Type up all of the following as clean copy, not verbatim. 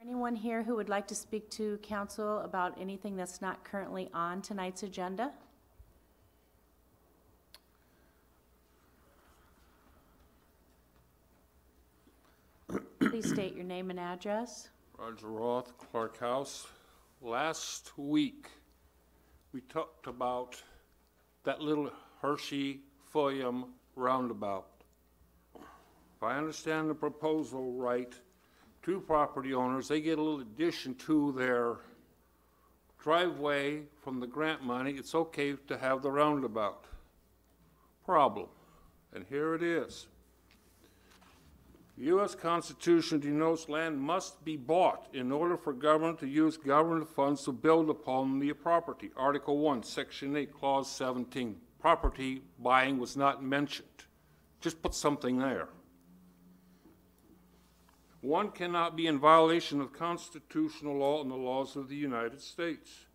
Anyone here who would like to speak to council about anything that's not currently on tonight's agenda? Please state your name and address. Roger Roth, Clark House. Last week, we talked about that little Hershey-Fulham roundabout. If I understand the proposal right, two property owners, they get a little addition to their driveway from the grant money. It's okay to have the roundabout. Problem, and here it is. The U.S. Constitution denotes land must be bought in order for government to use government funds to build upon the property. Article 1, Section 8, Clause 17. Property buying was not mentioned. Just put something there. One cannot be in violation of constitutional law and the laws of the United States.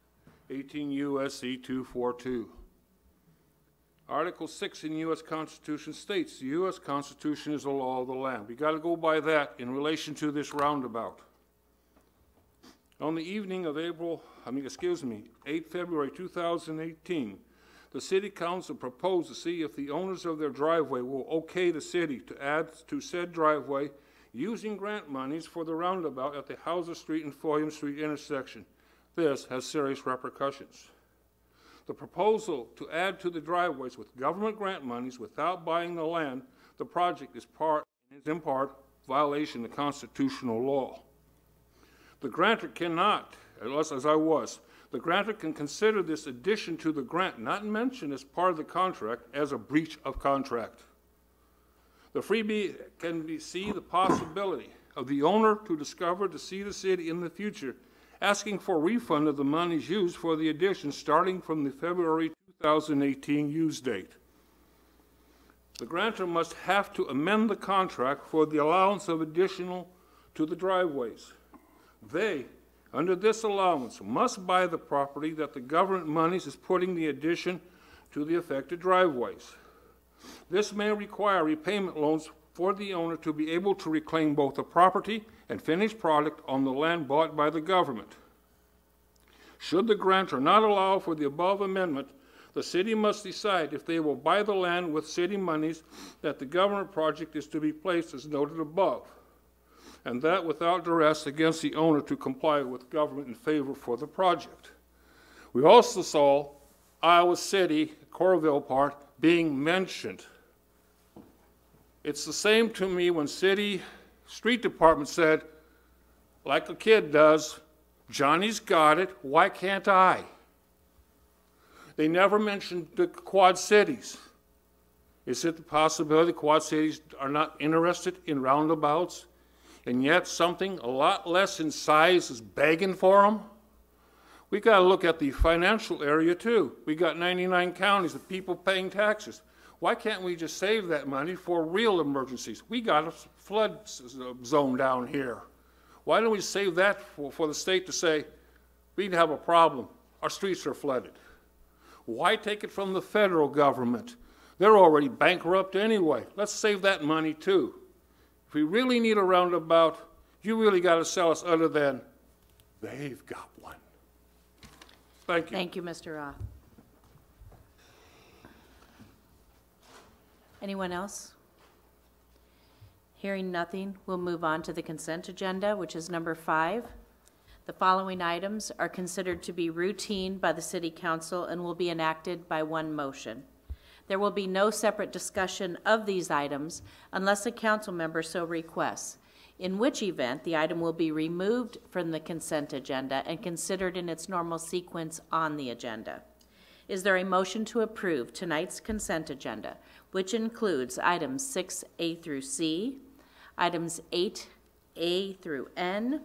18 U.S.C. 242. Article 6 in the U.S. Constitution states the U.S. Constitution is the law of the land. We got to go by that in relation to this roundabout. On the evening of 8 February 2018, the City Council proposed to see if the owners of their driveway will okay the city to add to said driveway using grant monies for the roundabout at the Hauser Street and Fulham Street intersection. This has serious repercussions. The proposal to add to the driveways with government grant monies without buying the land, the project is in part violation of constitutional law. The grantor cannot, unless as I was, the grantor can consider this addition to the grant not mentioned as part of the contract as a breach of contract. The freebie can see the possibility of the owner to see the city in the future asking for refund of the monies used for the addition starting from the February 2018 use date. The grantor must have to amend the contract for the allowance of additional to the driveways. They, under this allowance, must buy the property that the government monies is putting the addition to the affected driveways. This may require repayment loans for the owner to be able to reclaim both the property and finished product on the land bought by the government. Should the grantor not allow for the above amendment, the city must decide if they will buy the land with city monies that the government project is to be placed as noted above, and that without duress against the owner to comply with government in favor for the project. We also saw Iowa City, Coralville part, being mentioned. It's the same to me when city street department said, like a kid does, Johnny's got it, why can't I? They never mentioned the Quad Cities. Is it the possibility Quad Cities are not interested in roundabouts, and yet something a lot less in size is begging for them? We got to look at the financial area too. We got 99 counties of people paying taxes. Why can't we just save that money for real emergencies? We got a flood zone down here. Why don't we save that for the state to say, we have a problem, our streets are flooded? Why take it from the federal government? They're already bankrupt anyway. Let's save that money too. If we really need a roundabout, you really got to sell us other than they've got one. Thank you. Thank you, Mr. Roth. Anyone else? Hearing nothing, we'll move on to the consent agenda, which is number 5. The following items are considered to be routine by the City Council and will be enacted by one motion. There will be no separate discussion of these items unless a council member so requests, in which event the item will be removed from the consent agenda and considered in its normal sequence on the agenda. Is there a motion to approve tonight's consent agenda, which includes items 6A through C, items 8A through N,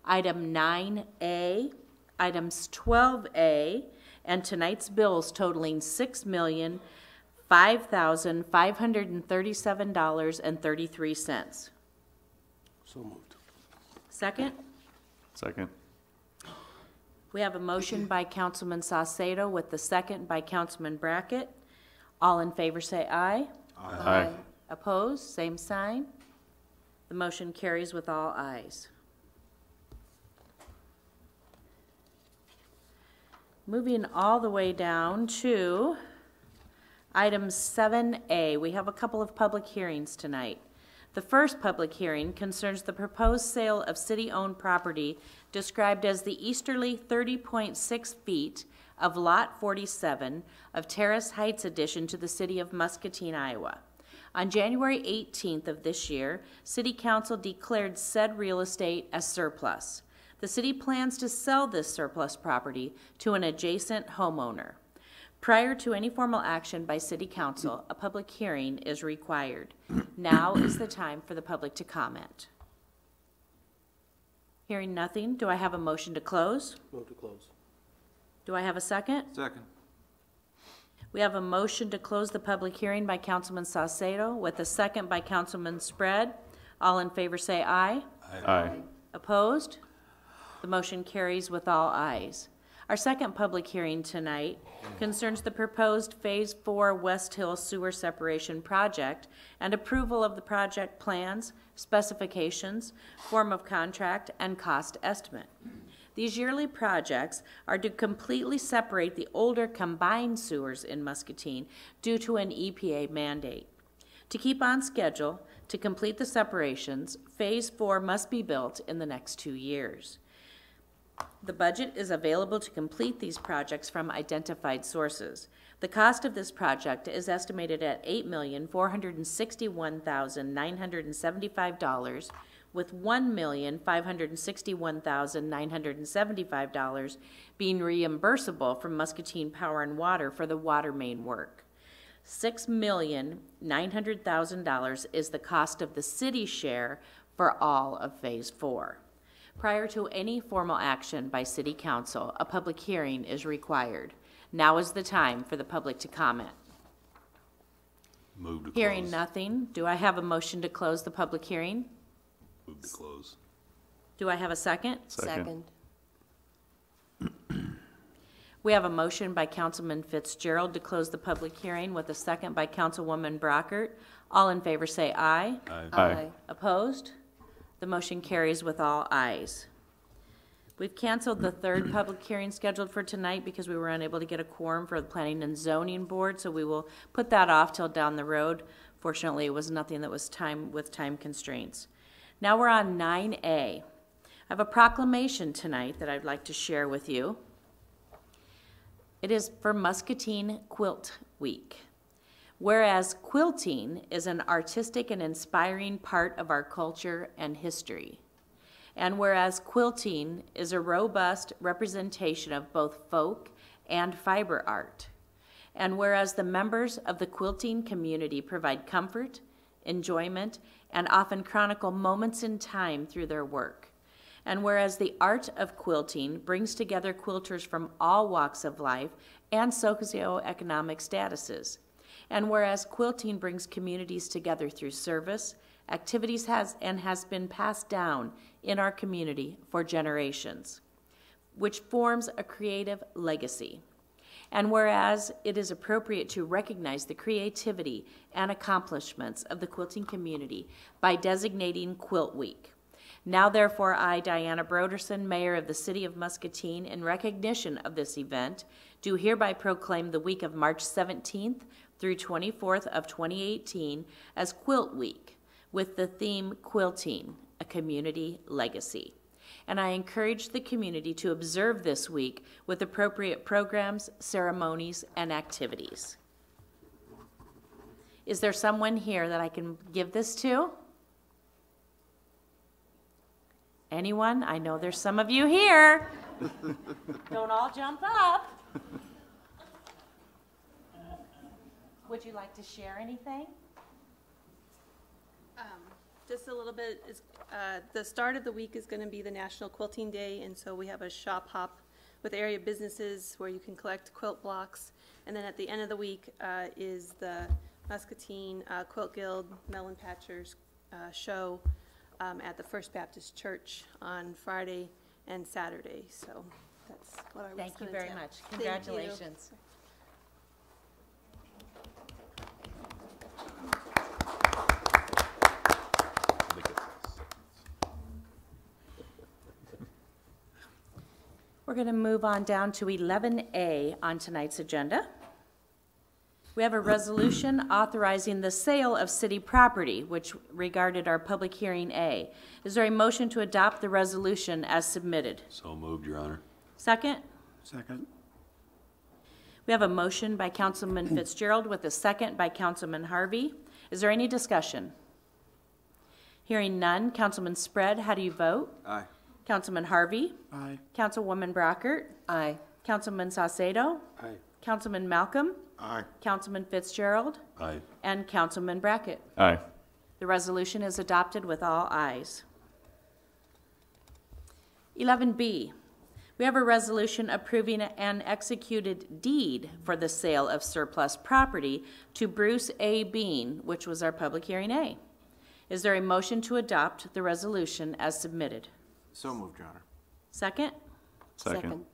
item 9A, items 12A, and tonight's bills totaling $6,005,537.33. So moved. Second? Second. We have a motion by Councilman Saucedo with the second by Councilman Brackett. All in favor say aye. Aye. Opposed? Same sign. The motion carries with all ayes. Moving all the way down to item 7A, we have a couple of public hearings tonight. The first public hearing concerns the proposed sale of city-owned property described as the easterly 30.6 feet of Lot 47 of Terrace Heights addition to the city of Muscatine, Iowa. On January 18th of this year, City Council declared said real estate as surplus. The city plans to sell this surplus property to an adjacent homeowner. Prior to any formal action by City Council, a public hearing is required. Now is the time for the public to comment. Hearing nothing, do I have a motion to close? Move to close. Do I have a second? Second. We have a motion to close the public hearing by Councilman Saucedo with a second by Councilman Spread. All in favor say aye. Aye. Opposed? The motion carries with all ayes. Our second public hearing tonight concerns the proposed Phase 4 West Hill Sewer Separation Project and approval of the project plans, specifications, form of contract, and cost estimate. These yearly projects are to completely separate the older combined sewers in Muscatine due to an EPA mandate. To keep on schedule, to complete the separations, Phase 4 must be built in the next 2 years. The budget is available to complete these projects from identified sources. The cost of this project is estimated at $8,461,975, with $1,561,975 being reimbursable from Muscatine Power and Water for the water main work. $6,900,000 is the cost of the city's share for all of Phase 4. Prior to any formal action by City Council, a public hearing is required. Now is the time for the public to comment. Move to close. Hearing nothing, do I have a motion to close the public hearing? Move to close. Do I have a second? Second. We have a motion by Councilman Fitzgerald to close the public hearing with a second by Councilwoman Brockert. All in favor say aye. Aye. Opposed? The motion carries with all ayes. We've canceled the third public hearing scheduled for tonight because we were unable to get a quorum for the Planning and Zoning Board, so we will put that off till down the road. Fortunately, it was nothing that was time constraints. Now we're on 9A. I have a proclamation tonight that I'd like to share with you. It is for Muscatine Quilt Week. Whereas quilting is an artistic and inspiring part of our culture and history, and whereas quilting is a robust representation of both folk and fiber art, and whereas the members of the quilting community provide comfort, enjoyment, and often chronicle moments in time through their work, and whereas the art of quilting brings together quilters from all walks of life and socioeconomic statuses, and whereas quilting brings communities together through service, activities has been passed down in our community for generations, which forms a creative legacy. And whereas it is appropriate to recognize the creativity and accomplishments of the quilting community by designating Quilt Week. Now therefore I, Diana Broderson, Mayor of the City of Muscatine, in recognition of this event, do hereby proclaim the week of March 17th through 24th of 2018 as Quilt Week, with the theme Quilting, a Community Legacy. And I encourage the community to observe this week with appropriate programs, ceremonies, and activities. Is there someone here that I can give this to? Anyone? I know there's some of you here. Don't all jump up. Would you like to share anything? Just a little bit. The start of the week is going to be the National Quilting Day, and so we have a shop hop with area businesses where you can collect quilt blocks. And then at the end of the week is the Muscatine Quilt Guild Melon Patchers show at the First Baptist Church on Friday and Saturday. So that's what I was Thank you gonna very tell. much. Thank you. Congratulations. We're going to move on down to 11A on tonight's agenda. We have a resolution authorizing the sale of city property, which regarded our public hearing A. Is there a motion to adopt the resolution as submitted? So moved, Your Honor. Second? Second. We have a motion by Councilman Fitzgerald with a second by Councilman Harvey. Is there any discussion? Hearing none. Councilman Spread, how do you vote? Aye. Councilman Harvey? Aye. Councilwoman Brockert? Aye. Councilman Saucedo? Aye. Councilman Malcolm? Aye. Councilman Fitzgerald? Aye. And Councilman Brackett. Aye. The resolution is adopted with all ayes. 11B, we have a resolution approving an executed deed for the sale of surplus property to Bruce A. Bean, which was our public hearing A. Is there a motion to adopt the resolution as submitted? So moved, Your Honor. Second? Second.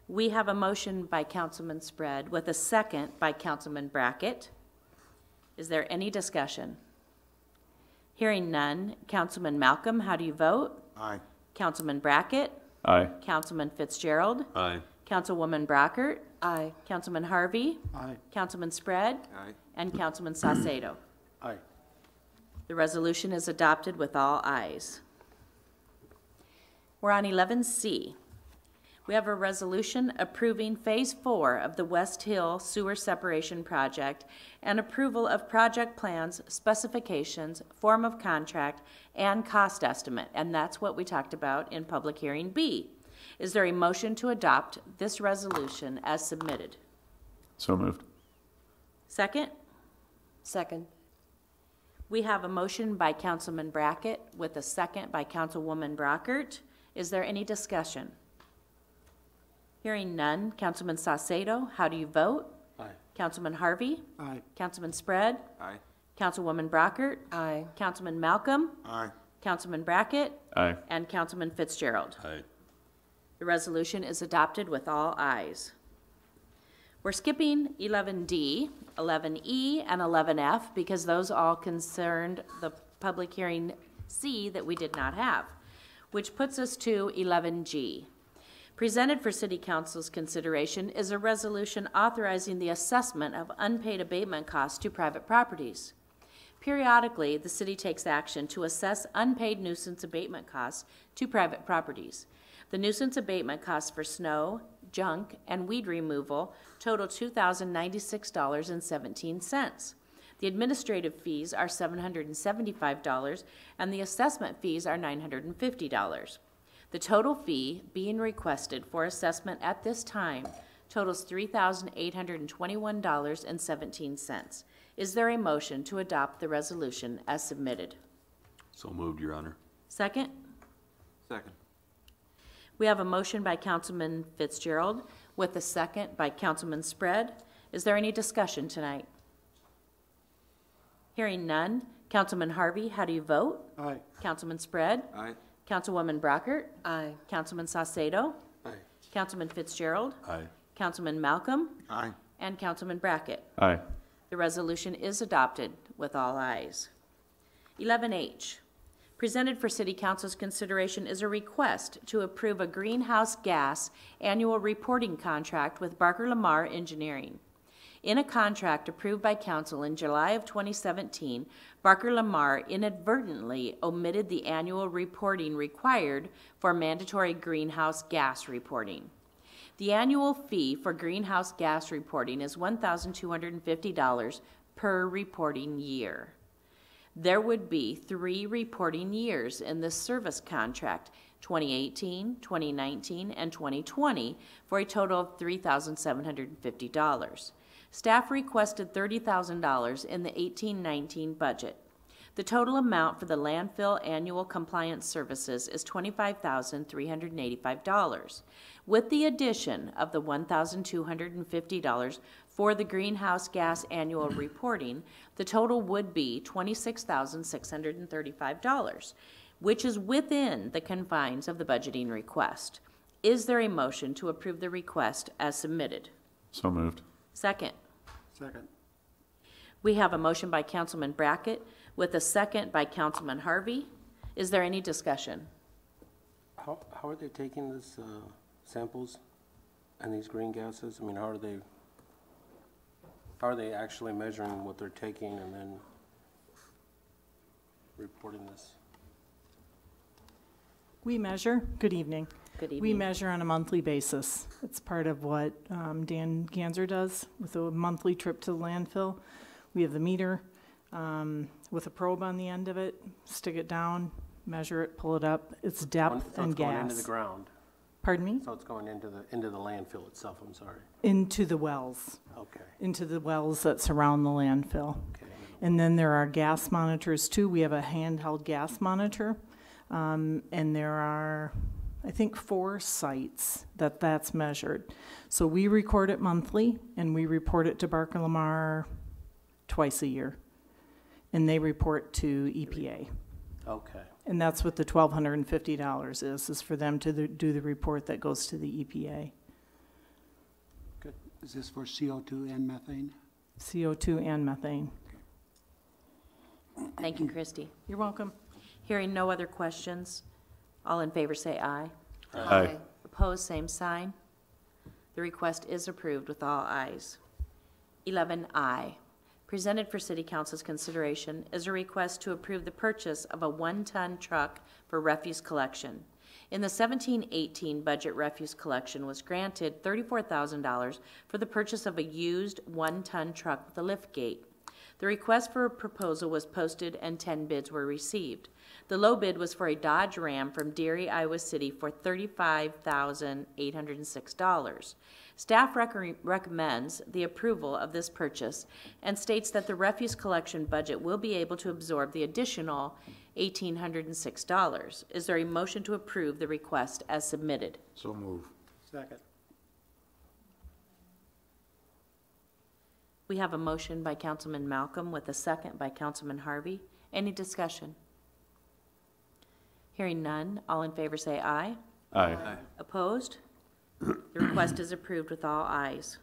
We have a motion by Councilman Spread with a second by Councilman Brackett. Is there any discussion? Hearing none. Councilman Malcolm, how do you vote? Aye. Councilman Brackett? Aye. Councilman Fitzgerald? Aye. Councilwoman Brockert? Aye. Councilman Harvey? Aye. Councilman Spread? Aye. And Councilman Saucedo. Aye. The resolution is adopted with all ayes. We're on 11C. We have a resolution approving Phase 4 of the West Hill Sewer Separation Project and approval of project plans, specifications, form of contract, and cost estimate. And that's what we talked about in Public Hearing B. Is there a motion to adopt this resolution as submitted? So moved. Second? Second. We have a motion by Councilman Brackett with a second by Councilwoman Brockert. Is there any discussion? Hearing none. Councilman Saucedo, how do you vote? Aye. Councilman Harvey? Aye. Councilman Spread? Aye. Councilwoman Brockert? Aye. Councilman Malcolm? Aye. Councilman Brackett? Aye. And Councilman Fitzgerald. Aye. The resolution is adopted with all ayes. We're skipping 11D, 11E, and 11F because those all concerned the public hearing C that we did not have, which puts us to 11G. Presented for City Council's consideration is a resolution authorizing the assessment of unpaid abatement costs to private properties. Periodically, the city takes action to assess unpaid nuisance abatement costs to private properties. The nuisance abatement costs for snow, junk, and weed removal total $2,096.17. The administrative fees are $775, and the assessment fees are $950. The total fee being requested for assessment at this time totals $3,821.17. Is there a motion to adopt the resolution as submitted? So moved, Your Honor. Second? Second. We have a motion by Councilman Fitzgerald with a second by Councilman Spread. Is there any discussion tonight? Hearing none. Councilman Harvey, how do you vote? Aye. Councilman Spread? Aye. Councilwoman Brockert? Aye. Councilman Saucedo? Aye. Councilman Fitzgerald? Aye. Councilman Malcolm? Aye. And Councilman Brackett. Aye. The resolution is adopted with all ayes. 11H. Presented for City Council's consideration is a request to approve a greenhouse gas annual reporting contract with Barker Lamar Engineering. In a contract approved by Council in July of 2017, Barker Lamar inadvertently omitted the annual reporting required for mandatory greenhouse gas reporting. The annual fee for greenhouse gas reporting is $1,250 per reporting year. There would be 3 reporting years in this service contract, 2018, 2019, and 2020, for a total of $3,750. Staff requested $30,000 in the 18-19 budget. The total amount for the landfill annual compliance services is $25,385. With the addition of the $1,250 for the greenhouse gas annual reporting, the total would be $26,635, which is within the confines of the budgeting request. Is there a motion to approve the request as submitted? So moved. Second. Second. We have a motion by Councilman Brackett with a second by Councilman Harvey. Is there any discussion? How are they taking this samples and these green gases? I mean, how are they actually measuring what they're taking and then reporting this? We measure, good evening. Good We evening. measure on a monthly basis. It's part of what Dan Ganser does with a monthly trip to the landfill. We have the meter with a probe on the end of it, stick it down, measure it, pull it up. It's depth So and it's going into the gas. ground. Pardon me? So it's going into the landfill itself, I'm sorry. Into the wells, Okay, into the wells that surround the landfill. okay. And then there are gas monitors too. We have a handheld gas monitor. And there are, I think, 4 sites that's measured. So we record it monthly and we report it to Barker Lamar twice a year. And they report to EPA. Okay, And that's what the $1,250 is for them to do the report that goes to the EPA. good. Is this for CO2 and methane? CO2 and methane. Thank you, Christie. You're welcome. Hearing no other questions, all in favor say aye. Aye. Opposed, same sign. The request is approved with all ayes. 11I, presented for City Council's consideration, is a request to approve the purchase of a 1-ton truck for refuse collection. In the 17-18 budget, refuse collection was granted $34,000 for the purchase of a used 1-ton truck with a lift gate. The request for a proposal was posted and 10 bids were received. The low bid was for a Dodge Ram from Derry, Iowa City for $35,806. Staff recommends the approval of this purchase and states that the refuse collection budget will be able to absorb the additional $1,806. Is there a motion to approve the request as submitted? So move. Second. We have a motion by Councilman Malcolm with a second by Councilman Harvey. Any discussion? Hearing none, all in favor say aye. Aye. Opposed? The request is approved with all ayes.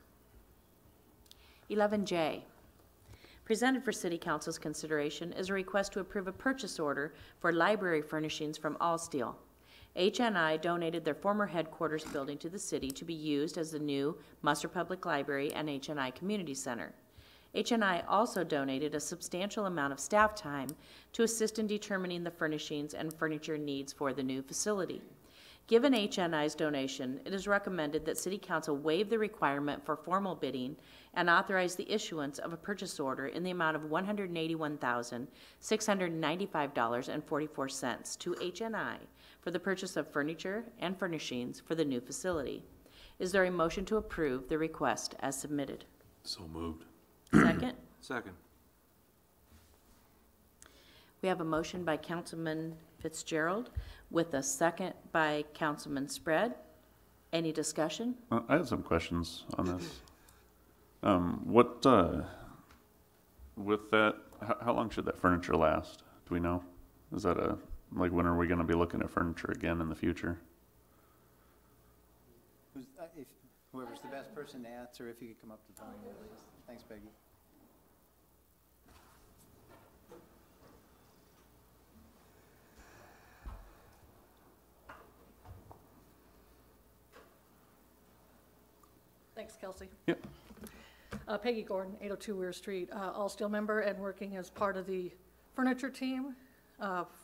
11J, presented for City Council's consideration, is a request to approve a purchase order for library furnishings from Allsteel. HNI donated their former headquarters building to the city to be used as the new Musser Public Library and HNI Community Center. HNI also donated a substantial amount of staff time to assist in determining the furnishings and furniture needs for the new facility. Given HNI's donation, it is recommended that City Council waive the requirement for formal bidding and authorize the issuance of a purchase order in the amount of $181,695.44 to HNI for the purchase of furniture and furnishings for the new facility. Is there a motion to approve the request as submitted? So moved. Second? Second. We have a motion by Councilman Fitzgerald with a second by Councilman Spread. Any discussion? I had some questions on this. With that, how long should that furniture last? Do we know? Is that when are we going to be looking at furniture again in the future? Whoever's the best person to answer, if you could come up to the podium, please. Thanks, Peggy. Thanks, Kelsey. Yep. Peggy Gordon, 802 Weir Street, Allsteel member and working as part of the furniture team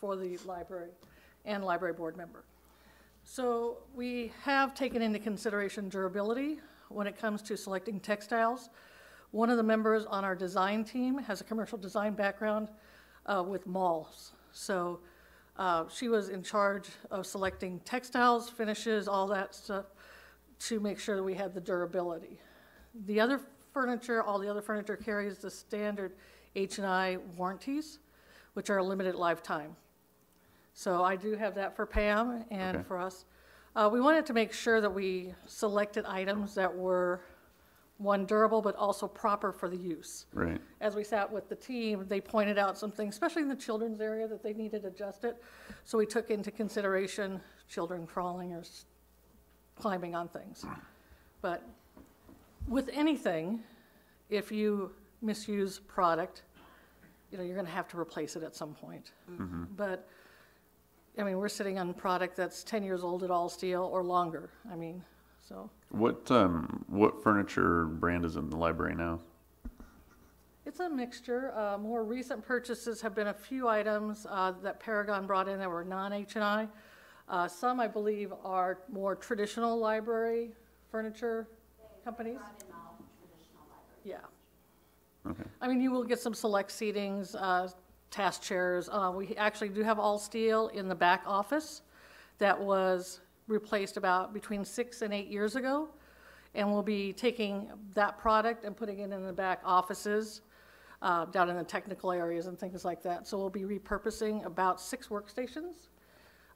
for the library and library board member. So we have taken into consideration durability when it comes to selecting textiles. One of the members on our design team has a commercial design background with malls. So she was in charge of selecting textiles, finishes, all that stuff to make sure that we had the durability. The other furniture, all the other furniture carries the standard H&I warranties, which are a limited lifetime. So I do have that for Pam and Okay. for us. We wanted to make sure that we selected items that were, one, durable, but also proper for the use. Right. As we sat with the team, they pointed out some things, especially in the children's area, that they needed adjusted. So we took into consideration children crawling or climbing on things. But with anything, if you misuse product, you're going to have to replace it at some point. Mm-hmm. But I mean, we're sitting on product that's 10 years old at All Steel or longer. I mean, so. What furniture brand is in the library now? It's a mixture. More recent purchases have been a few items that Paragon brought in that were non-H&I. Some, I believe, are more traditional library furniture companies. Yeah. Okay. I mean, you will get some select seatings, task chairs. We actually do have All Steel in the back office that was replaced about between 6 and 8 years ago. And we'll be taking that product and putting it in the back offices, down in the technical areas and things like that. So we'll be repurposing about 6 workstations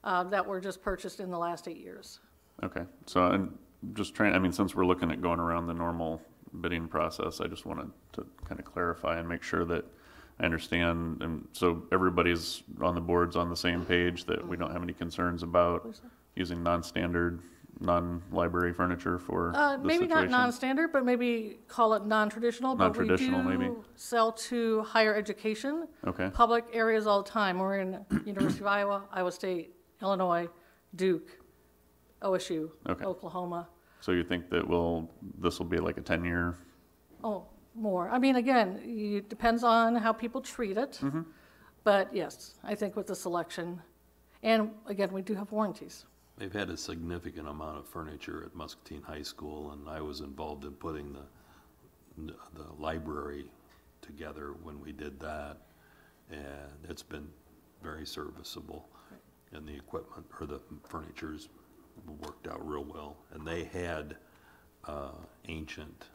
that were just purchased in the last 8 years. Okay, so I'm just trying, I mean, since we're looking at going around the normal bidding process, I just wanted to kind of clarify and make sure that I understand, and so everybody's on the boards on the same page, that we don't have any concerns about using non-standard, non-library furniture for this Maybe not situation? non-standard, but maybe call it non-traditional. Non-traditional, but we do maybe. sell to higher education, Okay, public areas all the time. We're in University of Iowa, Iowa State, Illinois, Duke, OSU, Okay. Oklahoma. so you think that this will be like a 10-year? Oh, more. I mean, again, it depends on how people treat it. But yes, I think with the selection, and again, we do have warranties. They've had a significant amount of furniture at Muscatine High School, and I was involved in putting the library together when we did that, and it's been very serviceable. And the equipment, or the furniture's worked out real well. And they had ancient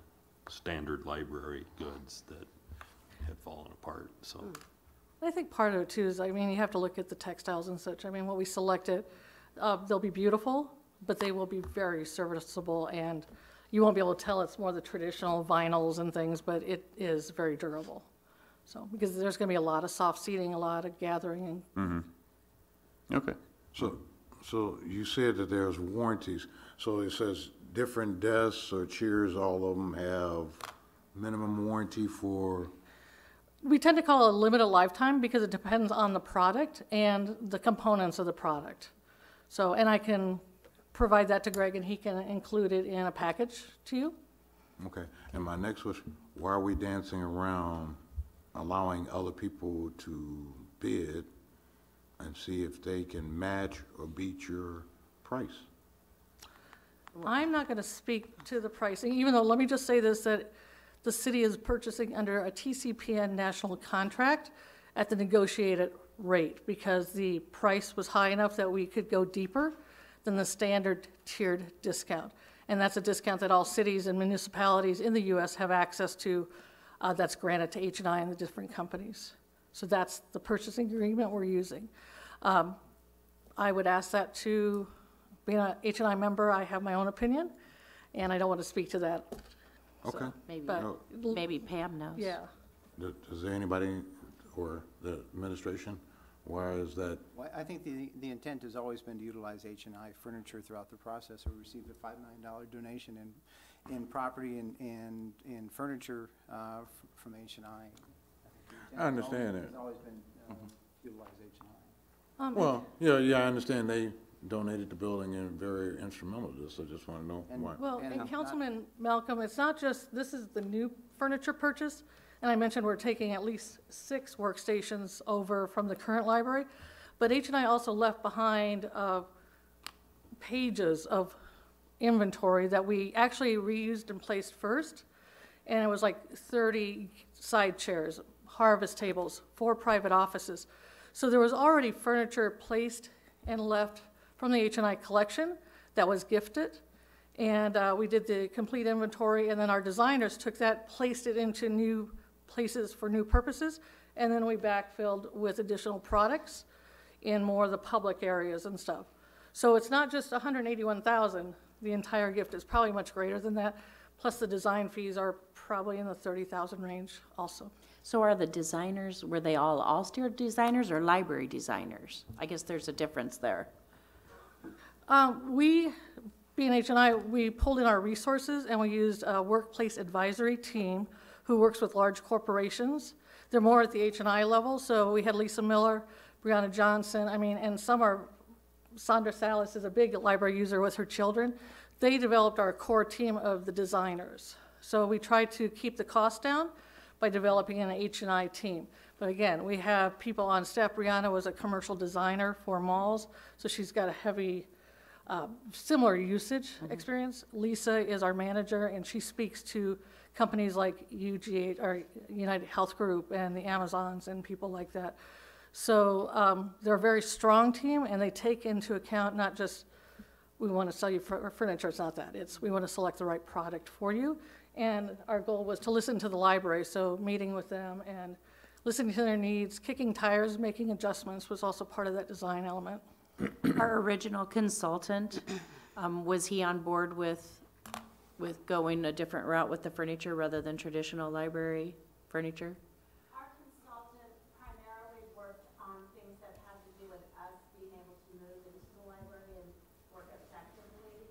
standard library goods that had fallen apart, so. I think part of it too is, I mean, you have to look at the textiles and such. I mean, what we selected, they'll be beautiful, but they will be very serviceable, and you won't be able to tell it's more the traditional vinyls and things, but it is very durable. So, because there's gonna be a lot of soft seating, a lot of gathering, and Okay, So you said that there's warranties. So it says different desks or chairs, all of them have minimum warranty for, we tend to call it a limited lifetime because it depends on the product and the components of the product. So, and I can provide that to Greg and he can include it in a package to you. okay. And my next question, why are we dancing around allowing other people to bid and see if they can match or beat your price? I'm not going to speak to the pricing, even though, let me just say this, that the city is purchasing under a TCPN national contract at the negotiated rate because the price was high enough that we could go deeper than the standard tiered discount. And that's a discount that all cities and municipalities in the U.S. have access to, that's granted to H&I and the different companies. So that's the purchasing agreement we're using. I would ask that to, being an H&I member, I have my own opinion, and I don't want to speak to that. Okay. Maybe, But, maybe Pam knows. yeah. Is there anybody or the administration, why is that? Well, I think the intent has always been to utilize H&I furniture throughout the process. We received a $5 million donation in property and in furniture from H&I. I understand that. It's always been utilize H&I. Well, yeah, I understand they donated the building and very instrumental to this. I just want to know why. Well, And and Councilman Malcolm, it's not just, this is the new furniture purchase, and I mentioned we're taking at least 6 workstations over from the current library, but H&I also left behind pages of inventory that we actually reused and placed first, and it was like 30 side chairs, harvest tables, 4 private offices. So there was already furniture placed and left from the H&I collection that was gifted. And we did the complete inventory, and then our designers took that, placed it into new places for new purposes, and then we backfilled with additional products in more of the public areas and stuff. So it's not just $181,000. The entire gift is probably much greater than that. Plus the design fees are probably in the $30,000 range also. So are the designers, were they all Steel designers or library designers? I guess there's a difference there. We, being H&I, we pulled in our resources and we used a workplace advisory team who works with large corporations. They're more at the H&I level, so we had Lisa Miller, Brianna Johnson, I mean, and some are, Sandra Salas is a big library user with her children. They developed our core team of the designers. So we tried to keep the cost down by developing an H&I team. But again, we have people on staff. Brianna was a commercial designer for malls, so she's got a heavy, similar usage experience. Lisa is our manager, and she speaks to companies like UGH, or United Health Group, and the Amazons, and people like that. So they're a very strong team, and they take into account not just, we want to sell you furniture, it's not that. It's we want to select the right product for you. And our goal was to listen to the library, so meeting with them and listening to their needs, kicking tires, making adjustments was also part of that design element. Our original consultant, was he on board with going a different route with the furniture rather than traditional library furniture? Our consultant primarily worked on things that had to do with us being able to move into the library and work effectively.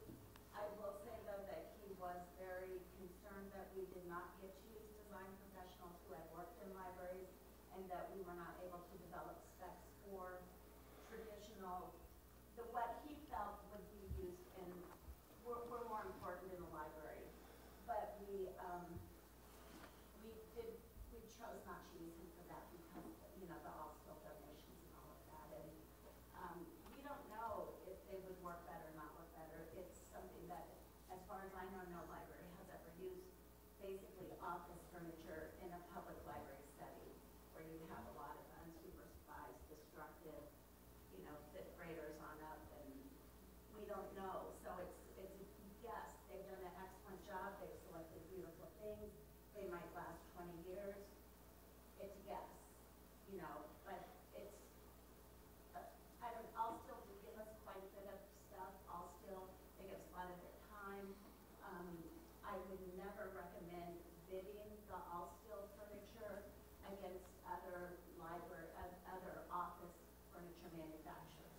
I will say, though, that he was very concerned that we did not get to use design professionals who had worked in libraries and that we were not able to develop specs for traditional, what he felt would be used in, were more important in the library. But we chose not to use him for that because, you know, the all-skill donations and all of that. And we don't know if they would work better or not work better. It's something that, as far as I know, no library has ever used basically office furniture in a public library setting where you have a lot of unsupervised, destructive, you know, fifth graders on up, and we don't know. So it's a guess. They've done an excellent job. They've selected beautiful things. They might last 20 years. It's a guess, you know, but it's, I'll still give us quite a bit of stuff. I'll still, they give us a lot of their time. I would never recommend bidding the all-steel furniture against other office furniture manufacturers.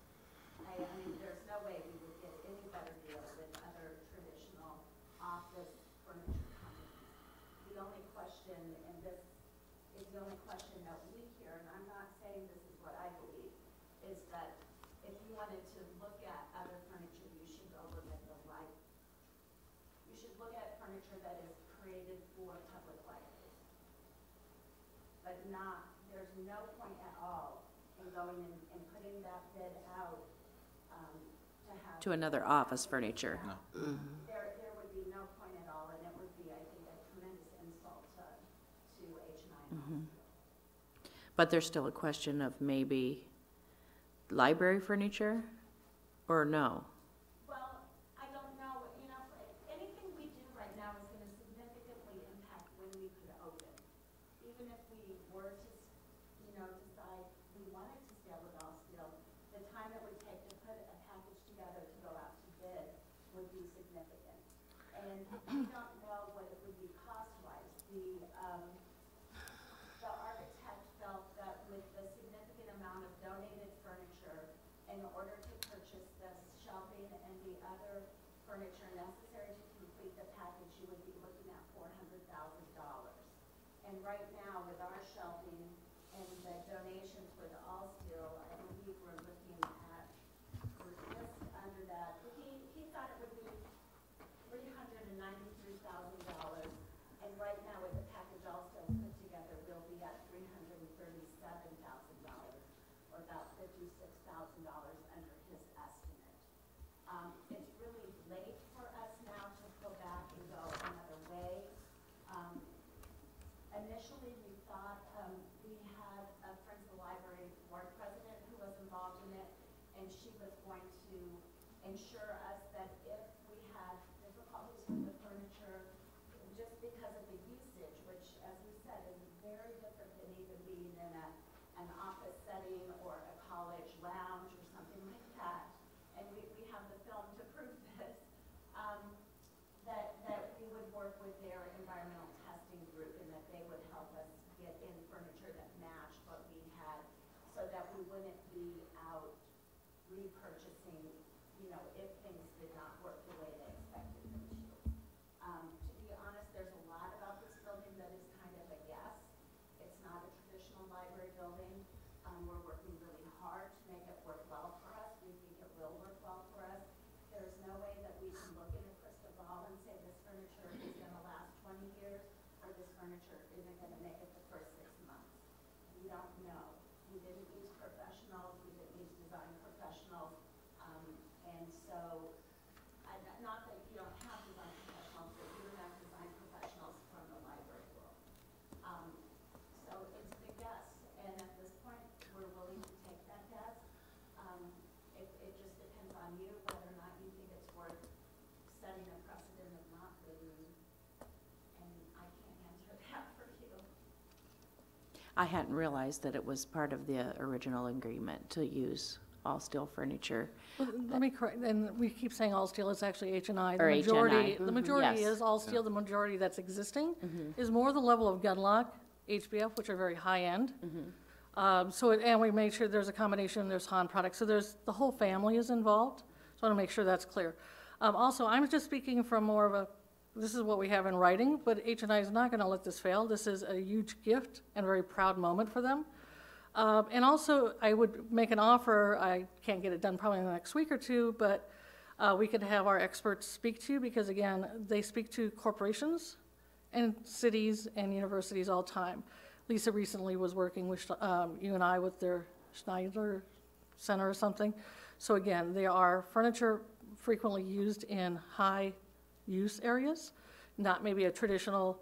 I mean, there's no way we would get any better deal than other traditional office furniture companies. The only question, and this is the only question that we hear, and I'm not saying this is what I believe, is that if you wanted to look at other furniture, you should go look at you should look at furniture that is created for public libraries. But there's no point at all in going and putting that bid out to have. To another office furniture. No. There would be no point at all, and it would be, I think, a tremendous insult to H&I. But there's still a question of maybe library furniture, or no? Well, I don't know. You know, anything we do right now is going to significantly impact when we could open. Even if we were to, you know, decide we wanted to scale with all steel, the time it would take to put a package together to go out to bid would be significant. And we don't know what it would be cost-wise. The architect felt that with the significant amount of donated furniture, in order to purchase the shelving and the other furniture necessary to complete the package, you would be looking at $400,000. And right now, with our shelving and the donations for the all-steel, I believe we're looking at, we're just under that. He thought it would be $393,000, and right now with the package all-steel put together, we'll be at $337,000, or about $56,000 under his estimate. It's really late for us now to go back and go another way. Initially, we thought we had a Friends of the Library board president who was involved in it, and she was going to ensure us that if we had difficulties with the furniture, just because of the usage, which, as we said, is very different than even being in an office setting or a college lounge or something like that, and we have the film to prove this, that we would work with their environmental testing group and that they would help us get in furniture that matched what we had so that we wouldn't be out repurchasing, you know, if things did not work the way they expected them to. To be honest, there's a lot about this building that is kind of a guess. It's not a traditional library building. We're working really hard I hadn't realized that it was part of the original agreement to use all steel furniture. Well, let me correct, and we keep saying all steel, it's actually H&I. Or H&I. The majority Yes. is all steel, the majority that's existing is more the level of Gunlock, HBF, which are very high-end. And we made sure there's a combination, there's Han products, so the whole family is involved. So I want to make sure that's clear. Also, I'm just speaking from more of this is what we have in writing, but H&I is not going to let this fail. This is a huge gift and a very proud moment for them. And also, I would make an offer, I can't get it done probably in the next week or two, but we could have our experts speak to you because, again, they speak to corporations and cities and universities all the time. Lisa recently was working with you and I with their Schneider Center or something. So again, they are furniture frequently used in high-use areas, not maybe a traditional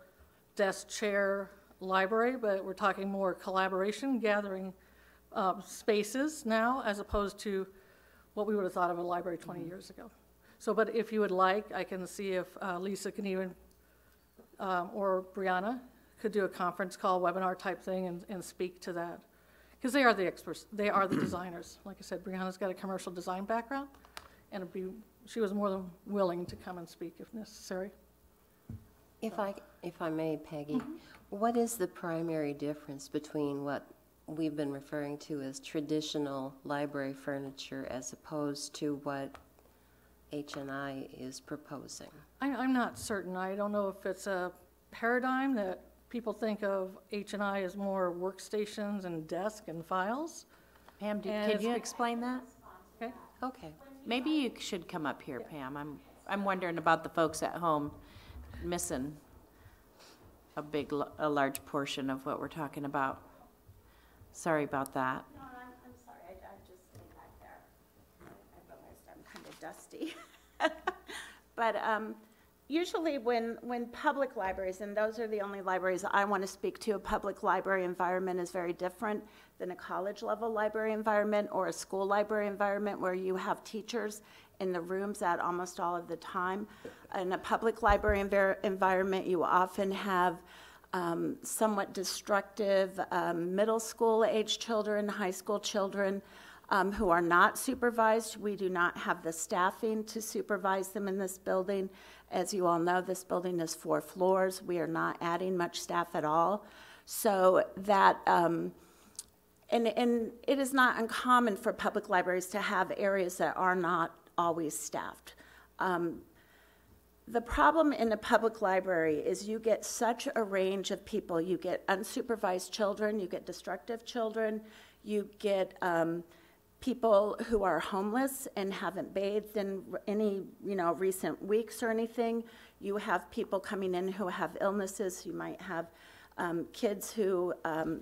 desk, chair, library, but we're talking more collaboration, gathering spaces now, as opposed to what we would have thought of a library 20 years ago. So, but if you would like, I can see if Lisa can even, or Brianna, could do a conference call, webinar type thing and speak to that. Because they are the experts, they are the designers. Like I said, Brianna's got a commercial design background, and she was more than willing to come and speak if necessary. If I may, Peggy, what is the primary difference between what we've been referring to as traditional library furniture as opposed to what H&I is proposing? I'm not certain. I don't know if it's a paradigm that people think of H&I as more workstations and desk and files. Pam, can you explain that? Okay. Okay. Maybe you should come up here, Pam. I'm wondering about the folks at home missing a large portion of what we're talking about. Sorry about that. No, I'm sorry, I just stayed back there. I realized I'm kind of dusty. But usually when public libraries, and those are the only libraries I want to speak to, a public library environment is very different than a college-level library environment or a school library environment where you have teachers in the rooms at almost all of the time. In a public library environment, you often have somewhat destructive middle school age children, high school children who are not supervised. We do not have the staffing to supervise them in this building. As you all know, this building is 4 floors. We are not adding much staff at all. So that, and it is not uncommon for public libraries to have areas that are not always staffed. The problem in a public library is you get such a range of people. You get unsupervised children, you get destructive children, you get people who are homeless and haven't bathed in any, recent weeks or anything. You have people coming in who have illnesses. You might have kids who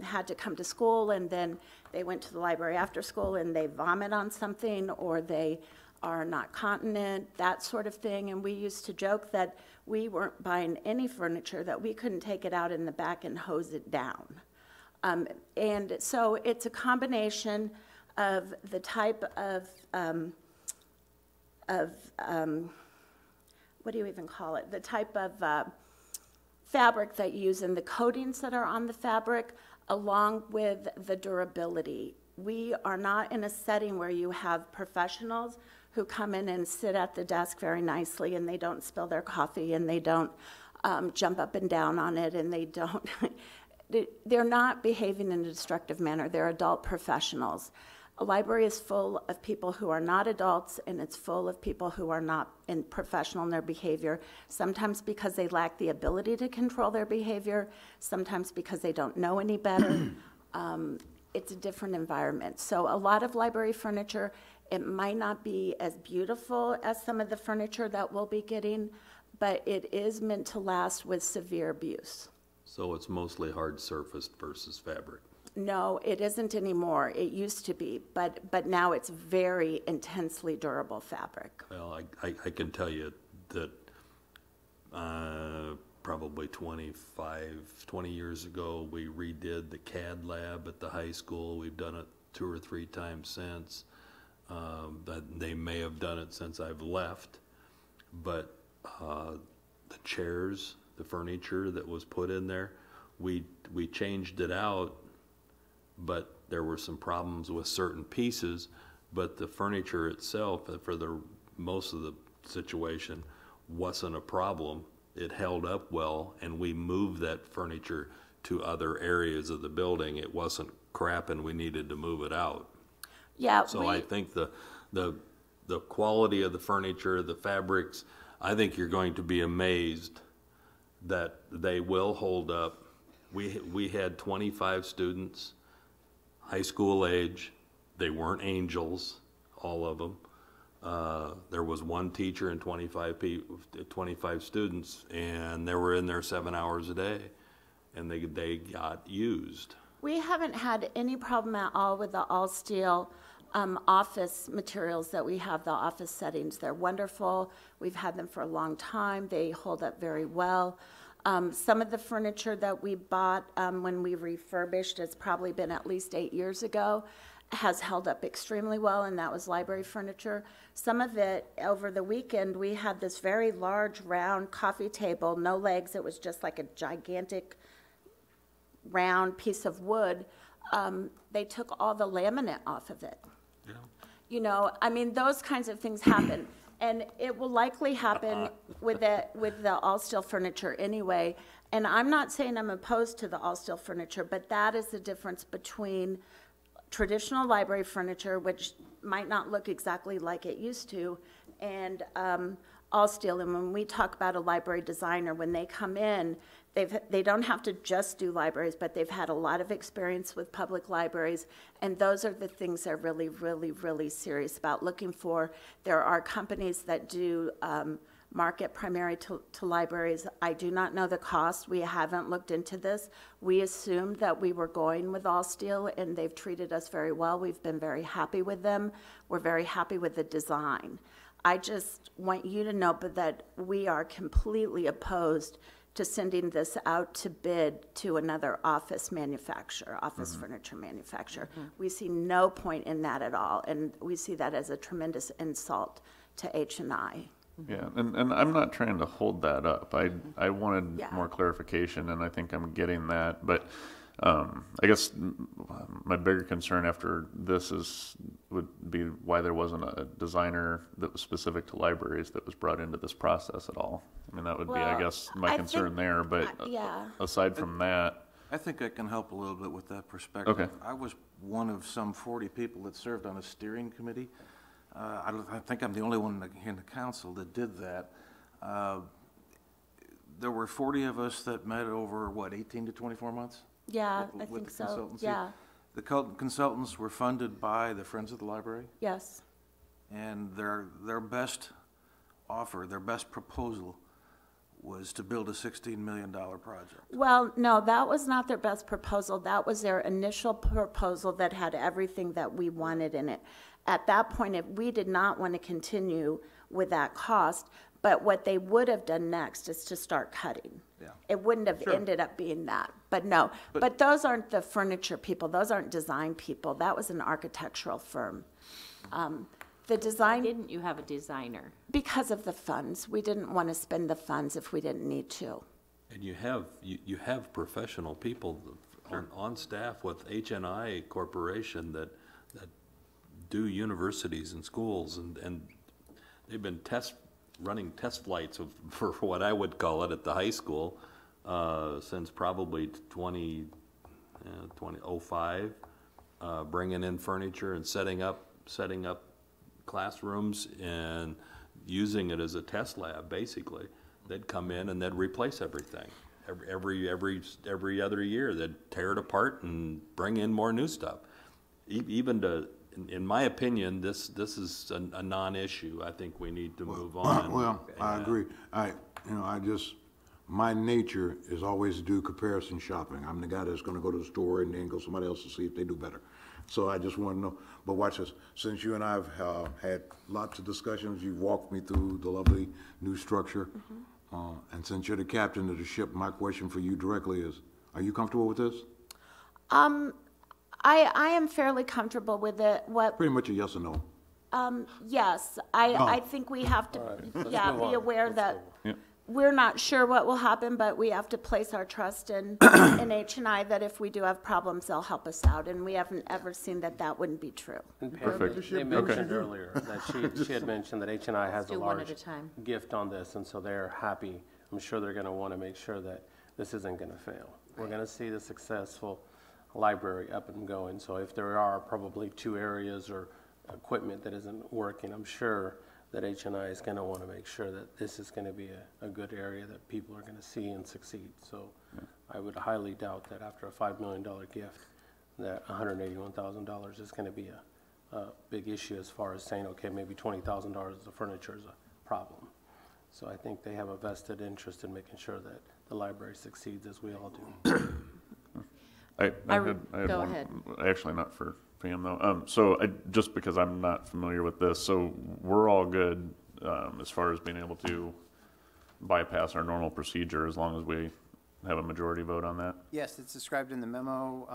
had to come to school and then they went to the library after school and they vomit on something, or they are not continent, that sort of thing. And we used to joke that we weren't buying any furniture, that we couldn't take it out in the back and hose it down. And so it's a combination of the type of what do you even call it? The type of fabric that you use and the coatings that are on the fabric, along with the durability. We are not in a setting where you have professionals who come in and sit at the desk very nicely and they don't spill their coffee and they don't jump up and down on it and they don't, they're not behaving in a destructive manner. They're adult professionals. A library is full of people who are not adults, and it's full of people who are not professional in their behavior, sometimes because they lack the ability to control their behavior, sometimes because they don't know any better. It's a different environment. So a lot of library furniture, it might not be as beautiful as some of the furniture that we'll be getting, but it is meant to last with severe abuse. So it's mostly hard surfaced versus fabric? No, it isn't anymore. It used to be, but now it's very intensely durable fabric. Well, I can tell you that probably 20 years ago, we redid the CAD lab at the high school. We've done it 2 or 3 times since. That they may have done it since I've left, but the chairs, the furniture that was put in there, we changed it out but there were some problems with certain pieces, but the furniture itself, for the most of the situation, wasn't a problem. It held up well, and we moved that furniture to other areas of the building. It wasn't crap and we needed to move it out. Yeah, So I think the quality of the furniture, the fabrics, I think you're going to be amazed that they will hold up. We had 25 students, high school age. They weren't angels, all of them. There was one teacher and 25 students, and they were in there 7 hours a day, and they got used. we haven't had any problem at all with the all-steel office materials that we have, the office settings. They're wonderful. We've had them for a long time. They hold up very well. Some of the furniture that we bought when we refurbished, it's probably been at least 8 years ago, has held up extremely well, and that was library furniture. Some of it, over the weekend, we had this very large, round coffee table, no legs. It was just like a gigantic, round piece of wood. They took all the laminate off of it. Yeah. You know, I mean, those kinds of things happen. And it will likely happen with the all-steel furniture anyway. And I'm not saying I'm opposed to the all-steel furniture, but that is the difference between traditional library furniture, which might not look exactly like it used to, and all-steel. And when we talk about a library designer, when they come in, they don't have to just do libraries, but they've had a lot of experience with public libraries, and those are the things they're really, really, really serious about looking for. There are companies that do market primary to libraries. I do not know the cost. We haven't looked into this. We assumed that we were going with all steel, and they've treated us very well. We've been very happy with them. We're very happy with the design. I just want you to know that we are completely opposed to sending this out to bid to another office manufacturer, office furniture manufacturer. We see no point in that at all, and we see that as a tremendous insult to H&I. Yeah, and I'm not trying to hold that up. I wanted Yeah. more clarification, and I think I'm getting that. But I guess my bigger concern after this would be why there wasn't a designer that was specific to libraries that was brought into this process at all. I mean, that would be, I Well, guess, my I concern think- there. But yeah. aside from that, I think I can help a little bit with that perspective. Okay. I was one of some 40 people that served on a steering committee. I think I'm the only one in the council that did that. There were 40 of us that met over, 18 to 24 months? Yeah, with- I with think the so, consultancy? yeah, The consultants were funded by the Friends of the Library, yes. and their best offer, their best proposal was to build a $16 million project. Well, no, that was not their best proposal. That was their initial proposal that had everything that we wanted in it. At that point, we did not want to continue with that cost, but what they would have done next is to start cutting. Yeah. It wouldn't have ended up being that, but no. But those aren't the furniture people. Those aren't design people. That was an architectural firm. The Why design, didn't you have a designer? because of the funds. We didn't want to spend the funds if we didn't need to. And you have professional people on staff with H&I Corporation that do universities and schools, and they've been running test flights for what I would call it at the high school since probably 2005, bringing in furniture and setting up classrooms and using it as a test lab. Basically, they'd come in and they'd replace everything. Every other year, they'd tear it apart and bring in more new stuff. Even to, in my opinion, this is a non-issue. I think we need to move on. Well, I agree. My nature is always to do comparison shopping. I'm the guy that's gonna go to the store and then go somebody else to see if they do better. So I just wanna know, but watch this, since you and I have had lots of discussions, you've walked me through the lovely new structure, and since you're the captain of the ship, my question for you directly is, are you comfortable with this? I am fairly comfortable with it. Pretty much a yes or no. Yes, I think we have to, be aware that we're not sure what will happen, but we have to place our trust in, in H&I, that if we do have problems, they'll help us out, and we haven't ever seen that that wouldn't be true. And Pam, Perfect. they mentioned earlier that she had mentioned that H&I has a do one at large a time. gift on this, and so they're happy. I'm sure they're gonna wanna make sure that this isn't gonna fail. We're gonna see the successful library up and going, so if there are probably 2 areas or equipment that isn't working, I'm sure that H&I is gonna wanna make sure that this is gonna be a good area that people are gonna see and succeed. So I would highly doubt that after a $5 million gift, that $181,000 is gonna be a big issue as far as saying, okay, maybe $20,000 of furniture is a problem. So I think they have a vested interest in making sure that the library succeeds, as we all do. I had go one, ahead. actually not for Pam though. So just because I'm not familiar with this, so we're all good as far as being able to bypass our normal procedure as long as we have a majority vote on that? Yes, it's described in the memo.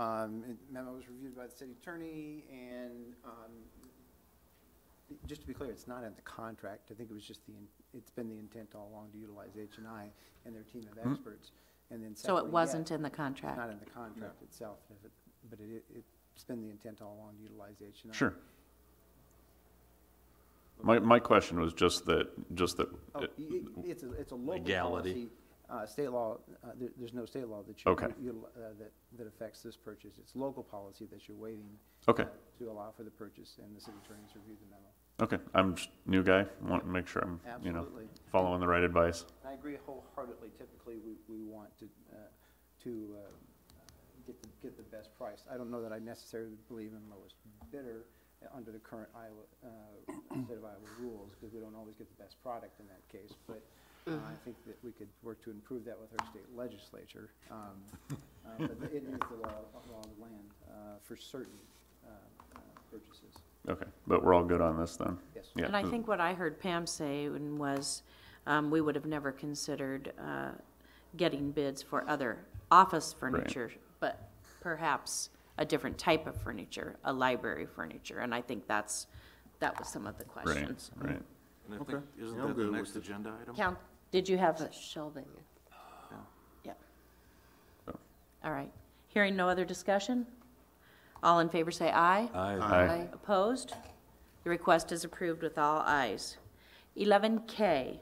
Memo was reviewed by the city attorney, and just to be clear, it's not in the contract. I think it was just it's been the intent all along to utilize H&I and their team of experts. And then So it separately, wasn't in the contract? Not in the contract itself, but it's been the intent all along to utilize H&I. Sure. My question was just that. It's a local Legality. policy. State law, there's no state law that Okay. that affects this purchase. It's local policy that you're waiting Okay. to allow for the purchase, and the city attorney's reviewed the memo. Okay, I'm just a new guy, want to make sure I'm, Absolutely. following the right advice. I agree wholeheartedly. Typically, we want to get the best price. I don't know that I necessarily believe in lowest bidder under the current state of Iowa rules, because we don't always get the best product in that case. But I think that we could work to improve that with our state legislature. But it is the law of the land for certain purchases. Okay, but we're all good on this then? Yes. Yeah. And I think what I heard Pam say was, we would have never considered getting bids for other office furniture, but perhaps a different type of furniture, a library furniture, and I think that was some of the questions. Right. And I Okay. think, isn't Yeah, I'm that the good next with it. agenda item? Count, did you have, Shelving. yeah. All right. Hearing no other discussion? All in favor say aye. Aye. Opposed? The request is approved with all ayes. 11K,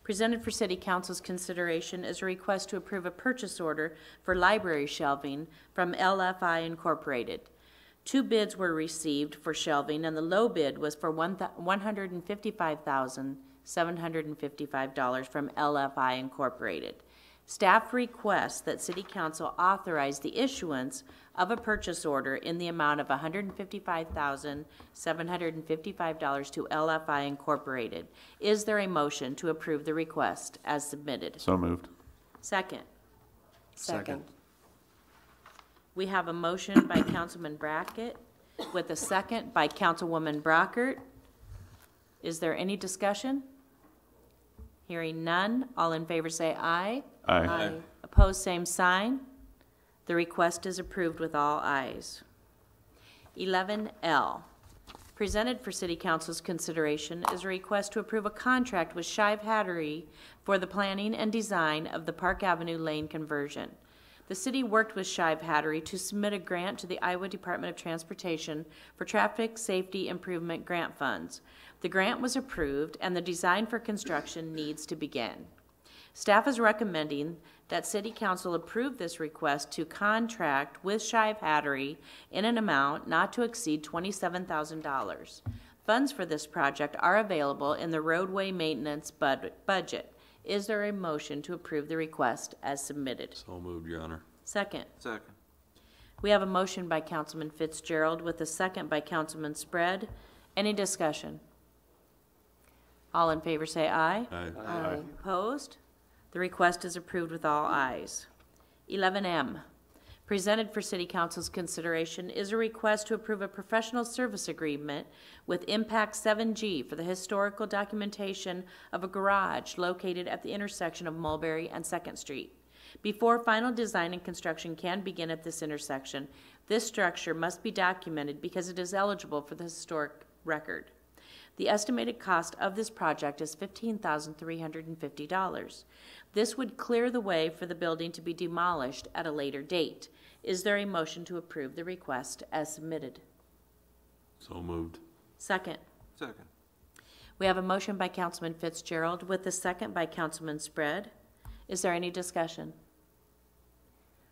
presented for City Council's consideration is a request to approve a purchase order for library shelving from LFI Incorporated. 2 bids were received for shelving, and the low bid was for $155,755 from LFI Incorporated. Staff requests that City Council authorize the issuance of a purchase order in the amount of $155,755 to LFI Incorporated. Is there a motion to approve the request as submitted? So moved. Second. Second. We have a motion by Councilman Brackett with a second by Councilwoman Brockert. Is there any discussion? Hearing none, all in favor say aye. Aye. Opposed, same sign. The request is approved with all ayes. 11L, presented for City Council's consideration is a request to approve a contract with Shive Hattery for the planning and design of the Park Avenue Lane conversion. The city worked with Shive Hattery to submit a grant to the Iowa Department of Transportation for traffic safety improvement grant funds. The grant was approved, and the design for construction needs to begin. Staff is recommending that City Council approve this request to contract with Shive Hattery in an amount not to exceed $27,000. Funds for this project are available in the roadway maintenance budget. Is there a motion to approve the request as submitted? So moved, Your Honor. Second. Second. We have a motion by Councilman Fitzgerald with a second by Councilman Spread. Any discussion? All in favor say aye. Aye. Opposed? The request is approved with all ayes. 11M, presented for City Council's consideration is a request to approve a professional service agreement with Impact 7G for the historical documentation of a garage located at the intersection of Mulberry and 2nd Street. Before final design and construction can begin at this intersection, this structure must be documented because it is eligible for the historic record. The estimated cost of this project is $15,350. This would clear the way for the building to be demolished at a later date. Is there a motion to approve the request as submitted? So moved. Second. Second. We have a motion by Councilman Fitzgerald with a second by Councilman Spread. Is there any discussion?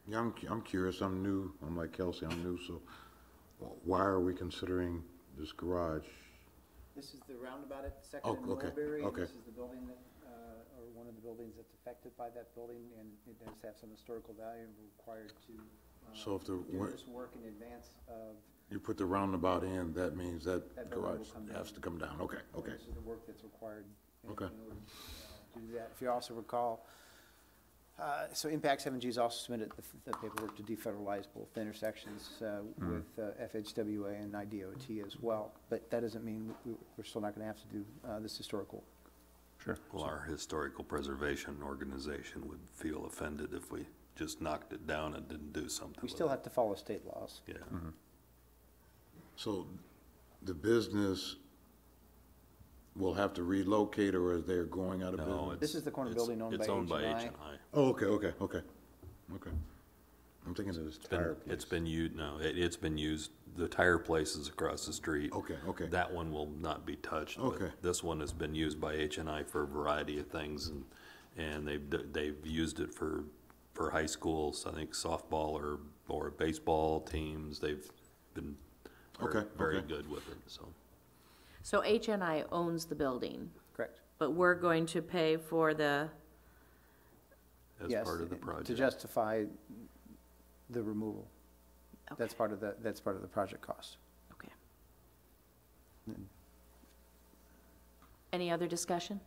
Yeah, I'm curious, I'm new, I'm like Kelsey, I'm new, so why are we considering this garage? This is the roundabout at Second Oh, and okay, Mulberry. okay. This is the building that, or one of the buildings that's affected by that building, and it does have some historical value and we're required to So if the, do this work in advance of. you put the roundabout in, that means that That building will garage come down. has to come down, okay, okay. This is the work that's required in Okay. order to do that. If you also recall, so Impact 7G has also submitted the paperwork to defederalize both intersections with FHWA and IDOT as well. But that doesn't mean we're still not going to have to do this historical. Sure. Well, our historical preservation organization would feel offended if we just knocked it down and didn't do something We with still it. have to follow state laws. Yeah. So the business will have to relocate, or is they going out of No, business? it's. This is the corner it's- building owned by It's owned by H&I. H&I. Oh, okay. I'm thinking of this tire place. It's been used, no, it's been used, the tire place is across the street. Okay. That one will not be touched. but Okay. This one has been used by H&I for a variety of things, and they've used it for high schools, I think softball or baseball teams. They've been very good with it, so. So HNI owns the building, Correct. but we're going to pay for the, As Yes, part of the project. to justify the removal. That's part of the project cost. okay. Any other discussion?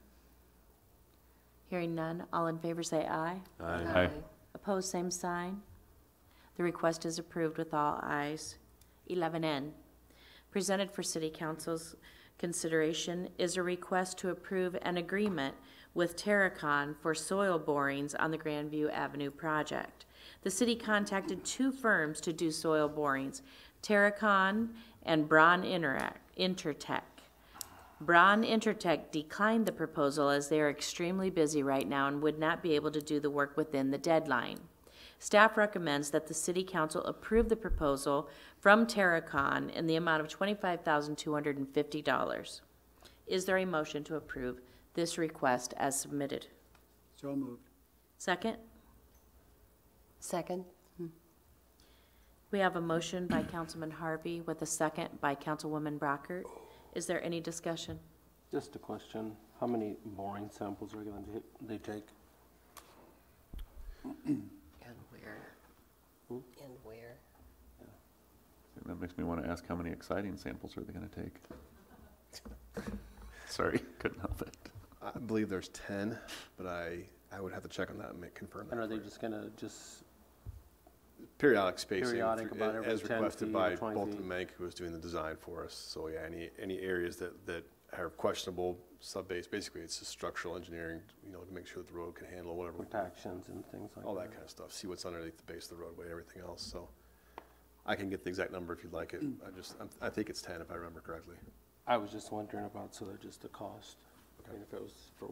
Hearing none, all in favor say aye. Aye. Opposed, same sign. The request is approved with all ayes. 11N, presented for City Council's consideration is a request to approve an agreement with Terracon for soil borings on the Grandview Avenue project. The city contacted two firms to do soil borings, Terracon and Braun Intertech. Braun Intertech declined the proposal as they are extremely busy right now and would not be able to do the work within the deadline. Staff recommends that the City Council approve the proposal from Terracon in the amount of $25,250. Is there a motion to approve this request as submitted? So moved. Second? Second? We have a motion by Councilman Harvey with a second by Councilwoman Brockert. Is there any discussion? Just a question, how many boring samples are they take? And where? And where? That makes me want to ask how many exciting samples are they going to take? Sorry, couldn't help it. I believe there's 10, but I would have to check on that and confirm that. And are they for you. just gonna just, Periodic spacing, Periodic, about every as 10 requested feet by or 20 Bolton feet? Mank, who was doing the design for us. So yeah, any areas that are questionable sub-base, basically it's just structural engineering, to make sure that the road can handle whatever. protections and things like that? All that kind of stuff, see what's underneath the base of the roadway, everything else, so. I can get the exact number if you'd like it. I think it's 10 if I remember correctly. I was just wondering about, so they're just the cost. I mean, if it was for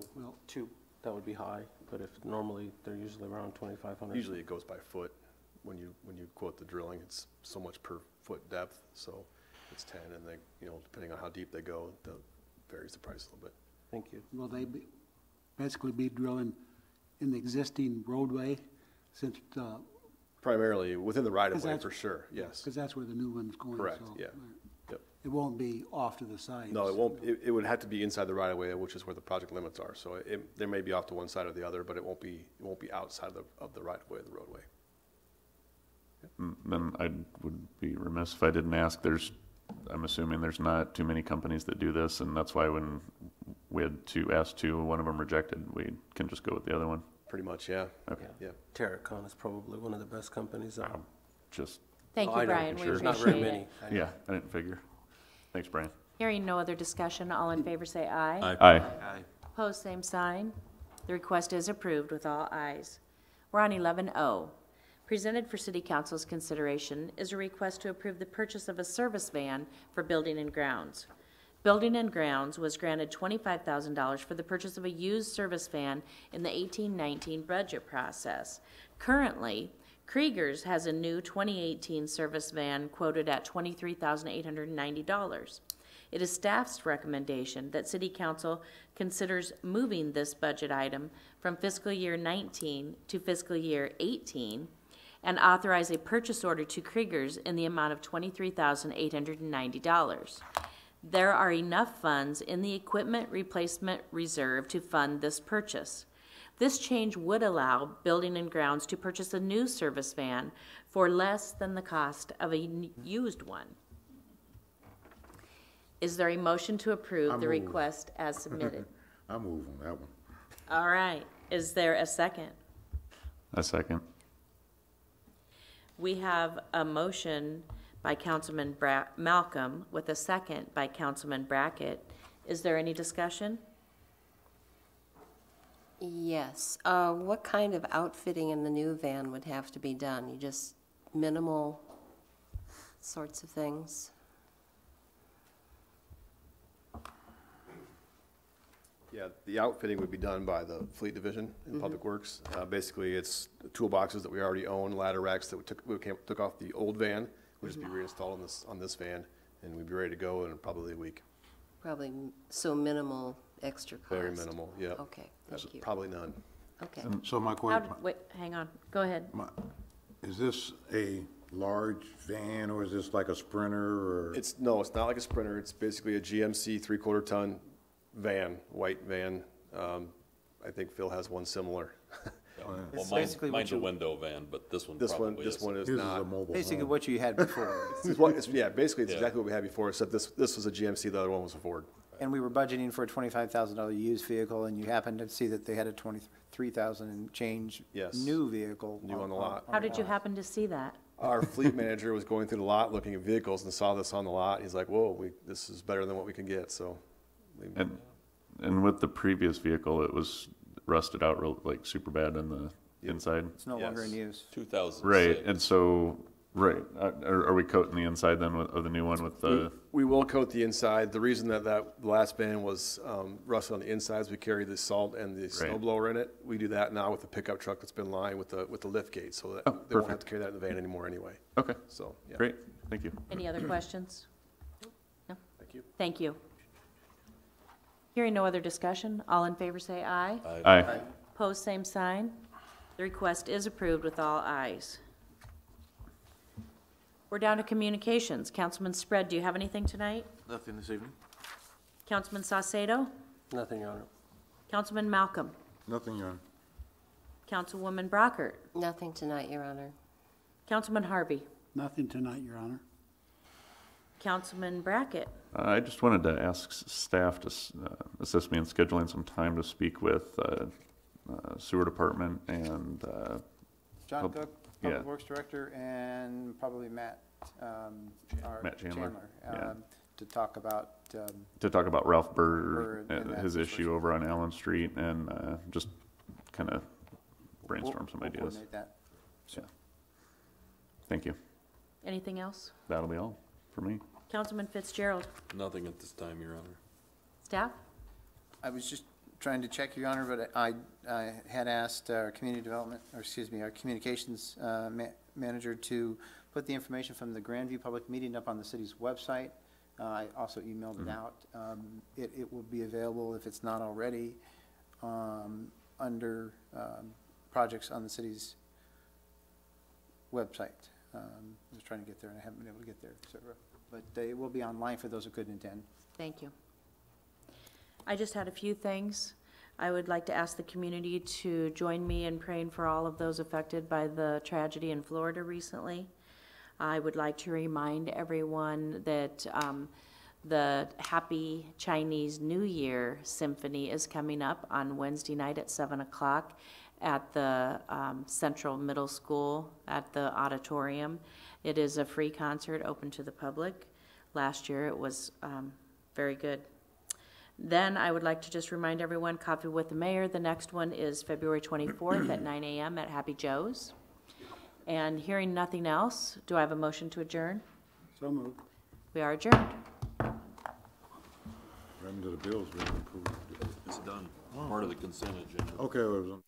two, that would be high, but if normally they're usually around 2,500. Usually it goes by foot. When you quote the drilling, it's so much per foot depth, so it's 10, and they, depending on how deep they go, that varies the price a little bit. Thank you. Will they basically be drilling in the existing roadway since, Primarily within the right of way, that's- for sure, yes. because that's where the new one's going? Correct, so, yeah. all right. Yep. It won't be off to the side? No, it won't, it would have to be inside the right of way, which is where the project limits are, so there may be off to one side or the other, but it won't be outside of the right of way of the roadway. Then I would be remiss if I didn't ask, I'm assuming there's not too many companies that do this, and that's why when we had asked two, one of them rejected, we can just go with the other one. Pretty much, yeah. Okay. Yeah. Terracon is probably one of the best companies out. Just, Thank Oh, you, I know, Brian. We sure. There's not appreciate very it. many. I know. yeah, I didn't figure. Thanks, Brian. Hearing no other discussion, all in favor say aye. Aye. Opposed, same sign. The request is approved with all ayes. We're on 11O. Presented for City Council's consideration is a request to approve the purchase of a service van for building and grounds. Building and Grounds was granted $25,000 for the purchase of a used service van in the 1819 budget process. Currently, Krieger's has a new 2018 service van quoted at $23,890. It is staff's recommendation that City Council considers moving this budget item from fiscal year 19 to fiscal year 18 and authorize a purchase order to Krieger's in the amount of $23,890. There are enough funds in the equipment replacement reserve to fund this purchase. This change would allow Building and Grounds to purchase a new service van for less than the cost of a used one. Is there a motion to approve the request as submitted? I move on that one. All right. Is there a second? A second. We have a motion by Councilman Malcolm with a second by Councilman Brackett. Is there any discussion? Yes. What kind of outfitting in the new van would have to be done? You just minimal sorts of things? Yeah, the outfitting would be done by the Fleet Division in Public Works. Basically, it's toolboxes that we already own, ladder racks that we took off the old van. We'll just be reinstalled on this van, and we'd be ready to go in probably a week. Probably, so minimal extra cost? Very minimal, yeah. Okay, thank you. Probably none. Okay. So my How question, did- Wait, hang on. Go ahead. is this a large van or is this like a Sprinter or? No, it's not like a Sprinter. It's basically a GMC 3/4 ton van, white van. I think Phil has one similar. Well, basically what mine's a you- window van, but this one This probably one is His is a not. mobile Basically home. what you had before. Yeah, basically it's Yeah. exactly what we had before, except this was a GMC, the other one was a Ford. And we were budgeting for a $25,000 used vehicle, and you happened to see that they had a $23,000 and change Yes. new vehicle. New on the lot. How did you happen to see that? Our fleet manager was going through the lot looking at vehicles and saw this on the lot. He's like, whoa, this is better than what we can get, so. And with the previous vehicle, it was rusted out like super bad in the inside. It's no longer in use. 2006. Right, and so, right, are we coating the inside then of the new one with the? We will coat the inside. The reason that last van was rusted on the inside is we carry the salt and the snow blower in it. We do that now with the pickup truck that's been lined with the lift gate, so that they won't have to carry that in the van anymore anyway. Okay. So, yeah. Great, thank you. Any other questions? No? Thank you. Thank you. Hearing no other discussion, all in favor say aye. Aye. Pose same sign. The request is approved with all ayes. We're down to communications. Councilman Spread, do you have anything tonight? Nothing this evening? Councilman Saucedo? Nothing, Your Honor. Councilman Malcolm? Nothing, Your Honor. Councilwoman Brockert? Nothing tonight, Your Honor. Councilman Harvey? Nothing tonight, Your Honor. Councilman Brackett? I just wanted to ask staff to assist me in scheduling some time to speak with sewer department and. John Cook, yeah. Public Works Director, and probably Matt, Matt Chandler, yeah. To talk about, To talk about Ralph Bird, Bird and that his situation. issue over on Allen Street, and just kind of brainstorm some we'll ideas. coordinate that. Yeah. Thank you. Anything else? That'll be all for me. Councilman Fitzgerald? Nothing at this time, Your Honor. Staff? I was just trying to check, Your Honor, but I had asked our community development, or excuse me, our communications manager to put the information from the Grandview Public Meeting up on the city's website. I also emailed it out. It will be available, if it's not already, under projects on the city's website. I was trying to get there, and I haven't been able to get there, but they will be online for those who couldn't attend. Thank you. I just had a few things. I would like to ask the community to join me in praying for all of those affected by the tragedy in Florida recently. I would like to remind everyone that the Happy Chinese New Year Symphony is coming up on Wednesday night at 7 o'clock at the Central Middle School at the auditorium. It is a free concert open to the public. Last year it was very good. Then I would like to just remind everyone, Coffee with the Mayor, the next one is February 24th at 9 a.m. at Happy Joe's. And hearing nothing else, do I have a motion to adjourn? So moved. We are adjourned. happened to the bills being approved? It's done, part of the consent agenda. Okay, well, it was on.